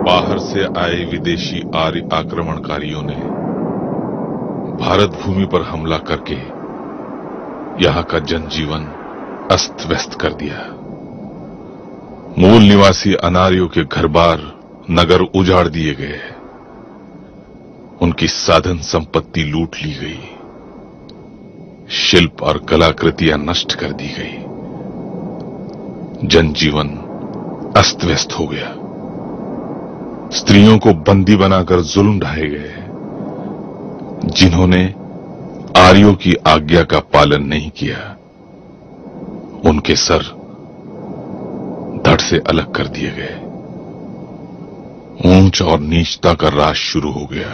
बाहर से आए विदेशी आर्य आक्रमणकारियों ने भारत भूमि पर हमला करके यहां का जनजीवन अस्त व्यस्त कर दिया। मूल निवासी अनार्यों के घर-बार, नगर उजाड़ दिए गए, उनकी साधन संपत्ति लूट ली गई, शिल्प और कलाकृतियां नष्ट कर दी गई, जनजीवन अस्त व्यस्त हो गया। स्त्रियों को बंदी बनाकर जुल्म ढाए गए। जिन्होंने आर्यों की आज्ञा का पालन नहीं किया, उनके सर धड़ से अलग कर दिए गए। ऊंच और नीचता का राज शुरू हो गया।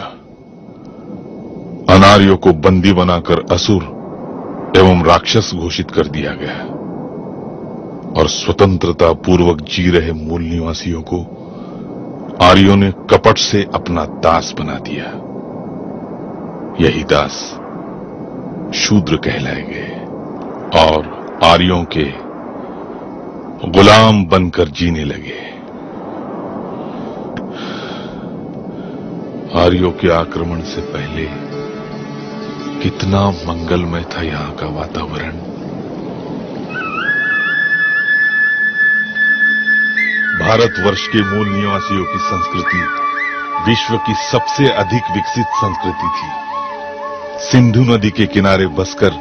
अनार्यों को बंदी बनाकर असुर एवं राक्षस घोषित कर दिया गया और स्वतंत्रता पूर्वक जी रहे मूल निवासियों को आर्यों ने कपट से अपना दास बना दिया। यही दास शूद्र कहलाए गए और आर्यों के गुलाम बनकर जीने लगे। आर्यों के आक्रमण से पहले कितना मंगलमय था यहां का वातावरण। भारतवर्ष के मूल निवासियों की संस्कृति विश्व की सबसे अधिक विकसित संस्कृति थी। सिंधु नदी के किनारे बसकर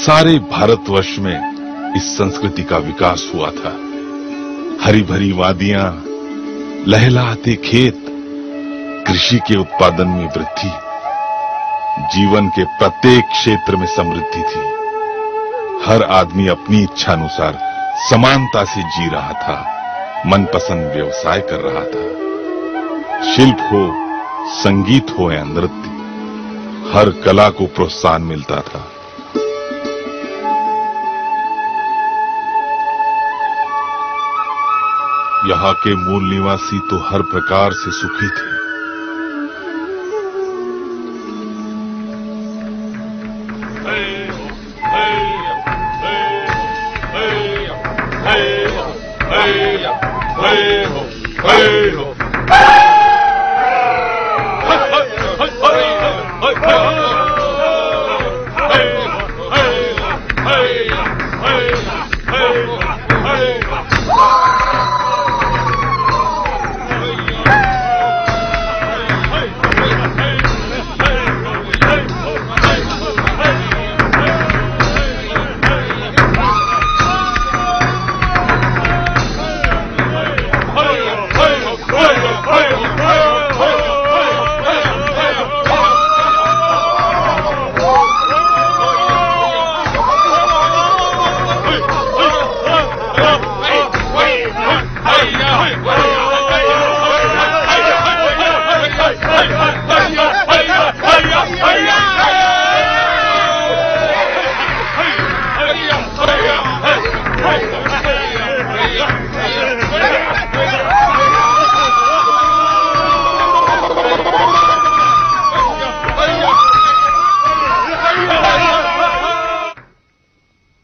सारे भारतवर्ष में इस संस्कृति का विकास हुआ था। हरी भरी वादियां, लहलहाते खेत, कृषि के उत्पादन में वृद्धि, जीवन के प्रत्येक क्षेत्र में समृद्धि थी। हर आदमी अपनी इच्छानुसार समानता से जी रहा था, मनपसंद व्यवसाय कर रहा था। शिल्प हो, संगीत हो या नृत्य, हर कला को प्रोत्साहन मिलता था। यहां के मूल निवासी तो हर प्रकार से सुखी थे।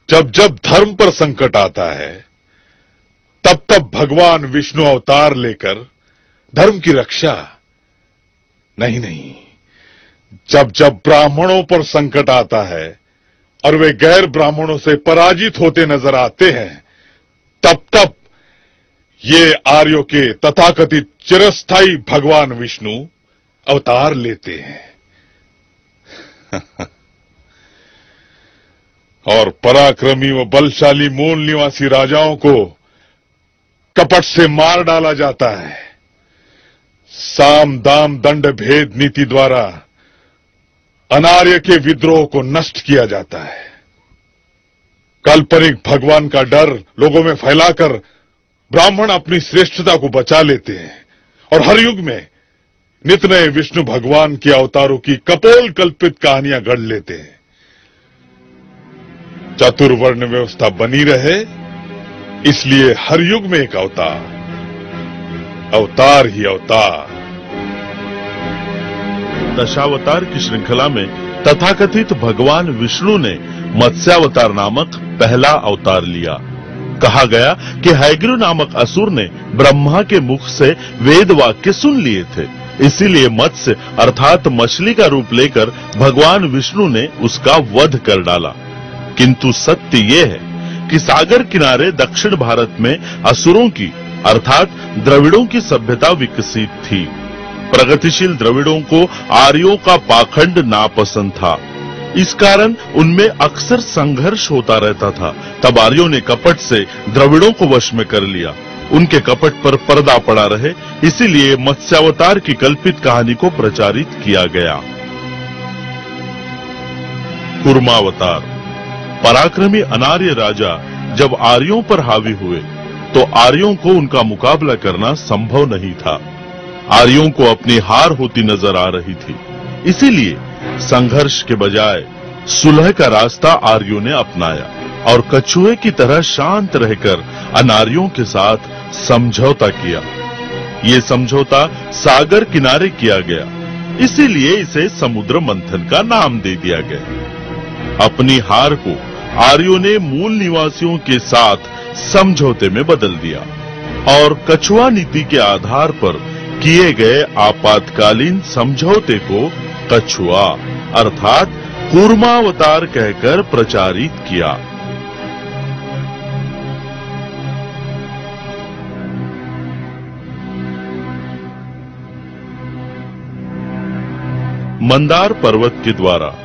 जब जब धर्म पर संकट आता है, तब तब भगवान विष्णु अवतार लेकर धर्म की रक्षा नहीं, जब जब ब्राह्मणों पर संकट आता है और वे गैर ब्राह्मणों से पराजित होते नजर आते हैं, तब तब ये आर्यों के तथाकथित चिरस्थायी भगवान विष्णु अवतार लेते हैं और पराक्रमी व बलशाली मूल निवासी राजाओं को कपट से मार डाला जाता है। साम दाम दंड भेद नीति द्वारा अनार्य के विद्रोह को नष्ट किया जाता है। काल्पनिक भगवान का डर लोगों में फैलाकर ब्राह्मण अपनी श्रेष्ठता को बचा लेते हैं और हर युग में नित नए विष्णु भगवान के अवतारों की कपोल कल्पित कहानियां गढ़ लेते हैं। चतुर्वर्ण व्यवस्था बनी रहे, इसलिए हर युग में एक अवतार, अवतार ही अवतार। दशावतार की श्रृंखला में तथाकथित भगवान विष्णु ने मत्स्यावतार नामक पहला अवतार लिया। कहा गया कि हैग्रीव नामक असुर ने ब्रह्मा के मुख से वेद वाक्य सुन लिए थे, इसीलिए मत्स्य अर्थात मछली का रूप लेकर भगवान विष्णु ने उसका वध कर डाला। किंतु सत्य ये है कि सागर किनारे दक्षिण भारत में असुरों की अर्थात द्रविड़ों की सभ्यता विकसित थी। प्रगतिशील द्रविड़ों को आर्यों का पाखंड नापसंद था, इस कारण उनमें अक्सर संघर्ष होता रहता था। तब आर्यों ने कपट से द्रविड़ों को वश में कर लिया, उनके कपट पर पर्दा पड़ा रहे, इसीलिए मत्स्यावतार की कल्पित कहानी को प्रचारित किया गया। कूर्मावतार। पराक्रमी अनार्य राजा जब आर्यों पर हावी हुए तो आर्यों को उनका मुकाबला करना संभव नहीं था। आर्यों को अपनी हार होती नजर आ रही थी, इसीलिए संघर्ष के बजाय सुलह का रास्ता आर्यों ने अपनाया और कछुए की तरह शांत रहकर अनार्यों के साथ समझौता किया। ये समझौता सागर किनारे किया गया, इसीलिए इसे समुद्र मंथन का नाम दे दिया गया। अपनी हार को आर्यों ने मूल निवासियों के साथ समझौते में बदल दिया और कछुआ नीति के आधार पर किए गए आपातकालीन समझौते को कछुआ अर्थात कूर्मावतार कहकर प्रचारित किया। मंदार पर्वत के द्वारा